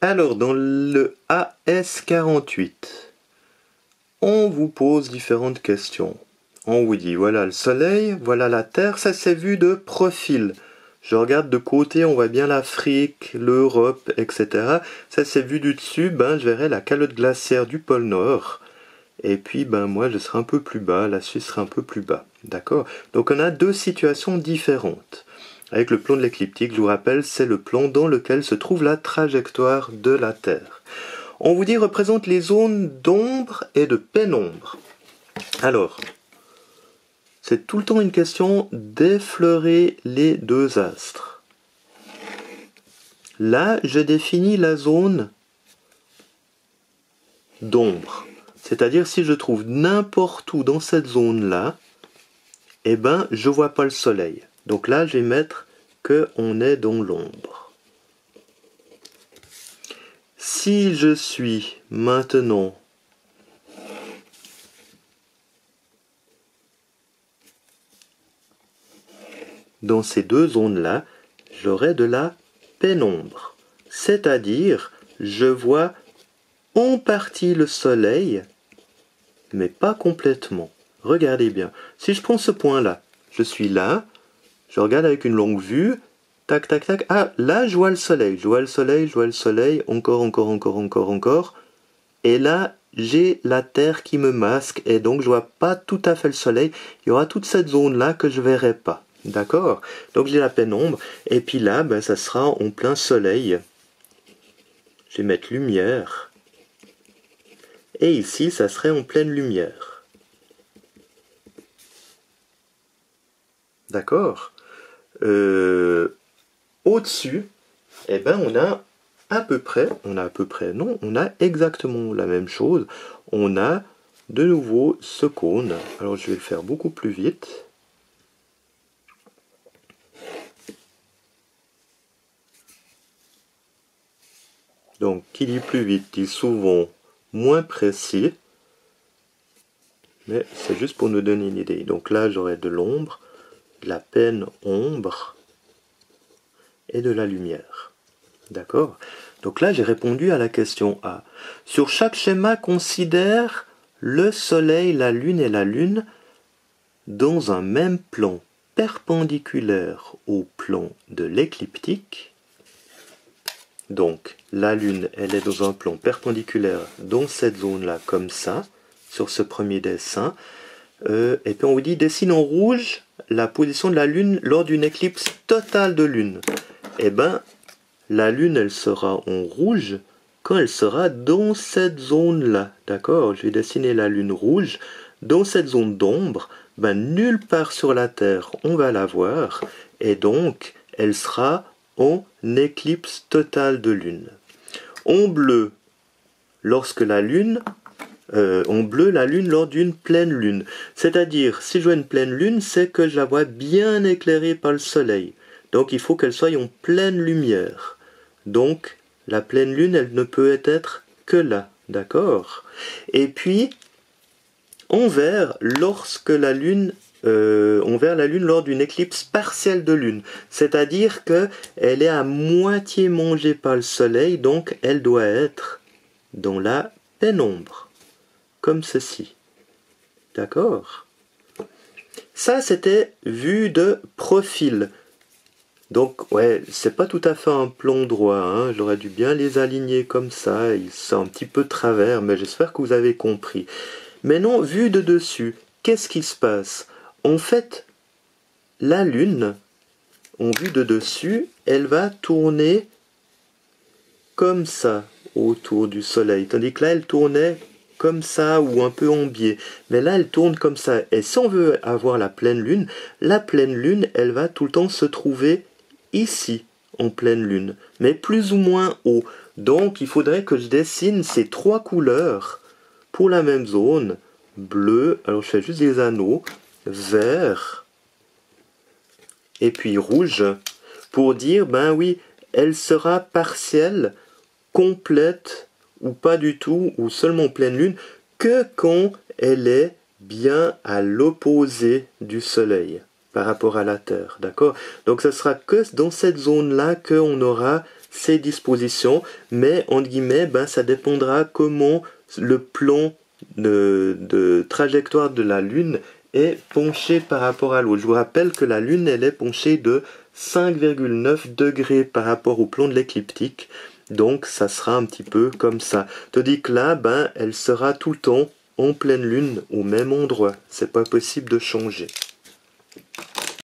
Alors, dans le AS48, on vous pose différentes questions. On vous dit, voilà le Soleil, voilà la Terre, ça c'est vu de profil. Je regarde de côté, on voit bien l'Afrique, l'Europe, etc. Ça c'est vu du dessus, je verrai la calotte glaciaire du pôle Nord. Et puis, moi, je serai un peu plus bas, la Suisse sera un peu plus bas. D'accord? Donc, on a deux situations différentes. Avec le plan de l'écliptique, je vous rappelle, c'est le plan dans lequel se trouve la trajectoire de la Terre. On vous dit représente les zones d'ombre et de pénombre. Alors, c'est tout le temps une question d'effleurer les deux astres. Là, je définis la zone d'ombre. C'est-à-dire, si je trouve n'importe où dans cette zone-là, je vois pas le soleil. Donc là, je vais mettre qu'on est dans l'ombre. Si je suis maintenant dans ces deux zones-là, j'aurai de la pénombre. C'est-à-dire, je vois en partie le soleil, mais pas complètement. Regardez bien. Si je prends ce point-là, je suis là, je regarde avec une longue vue, tac, tac, tac. Ah, là, je vois le soleil. Je vois le soleil, je vois le soleil, encore. Et là, j'ai la Terre qui me masque, et donc je vois pas tout à fait le soleil. Il y aura toute cette zone-là que je verrai pas. D'accord? Donc j'ai la pénombre, et puis là, ça sera en plein soleil. Je vais mettre lumière. Et ici, ça serait en pleine lumière. D'accord? Au-dessus, on a exactement la même chose. On a de nouveau ce cône. Alors je vais le faire beaucoup plus vite. Donc, qui dit plus vite dit souvent moins précis. Mais c'est juste pour nous donner une idée. Donc là, j'aurai de l'ombre, de la pénombre et de la lumière. D'accord? Donc là, j'ai répondu à la question A. Sur chaque schéma, considère le Soleil, la Lune et la Lune dans un même plan perpendiculaire au plan de l'écliptique. Donc, la Lune, elle est dans un plan perpendiculaire dans cette zone-là, comme ça, sur ce premier dessin. Et puis on vous dit, dessine en rouge la position de la Lune lors d'une éclipse totale de Lune. La Lune, elle sera en rouge quand elle sera dans cette zone-là. D'accord? Je vais dessiner la Lune rouge dans cette zone d'ombre. Nulle part sur la Terre, on va la voir. Et donc, elle sera en éclipse totale de Lune. En bleu, lorsque la Lune... en bleu, la Lune lors d'une pleine Lune. C'est-à-dire, si je vois une pleine Lune, c'est que je la vois bien éclairée par le Soleil. Donc, il faut qu'elle soit en pleine lumière. Donc, la pleine Lune, elle ne peut être que là. D'accord? Et puis, en vert, lorsque la Lune... on verra la Lune lors d'une éclipse partielle de Lune. C'est-à-dire qu'elle est à moitié mangée par le Soleil, donc elle doit être dans la pénombre. Comme ceci. D'accord? Ça, c'était vue de profil. Donc, ouais, c'est pas tout à fait un plan droit, hein. J'aurais dû bien les aligner comme ça. Ils sont un petit peu travers, mais j'espère que vous avez compris. Maintenant, vue de dessus, qu'est-ce qui se passe? En fait, la Lune, en vue de dessus, elle va tourner comme ça autour du Soleil. Tandis que là, elle tournait comme ça ou un peu en biais. Mais là, elle tourne comme ça. Et si on veut avoir la pleine lune, elle va tout le temps se trouver ici, en pleine lune, mais plus ou moins haut. Donc, il faudrait que je dessine ces trois couleurs pour la même zone. Bleu, alors je fais juste des anneaux, vert, et puis rouge, pour dire, oui, elle sera partielle, complète, ou pas du tout, ou seulement pleine lune, que quand elle est bien à l'opposé du Soleil par rapport à la Terre, d'accord? Donc ce sera que dans cette zone-là qu'on aura ces dispositions, mais entre guillemets, ça dépendra comment le plan de trajectoire de la Lune est penché par rapport à l'autre. Je vous rappelle que la Lune, elle est penchée de 5,9 degrés par rapport au plan de l'écliptique. Donc ça sera un petit peu comme ça. Tandis que là, elle sera tout le temps en pleine lune au même endroit. C'est pas possible de changer.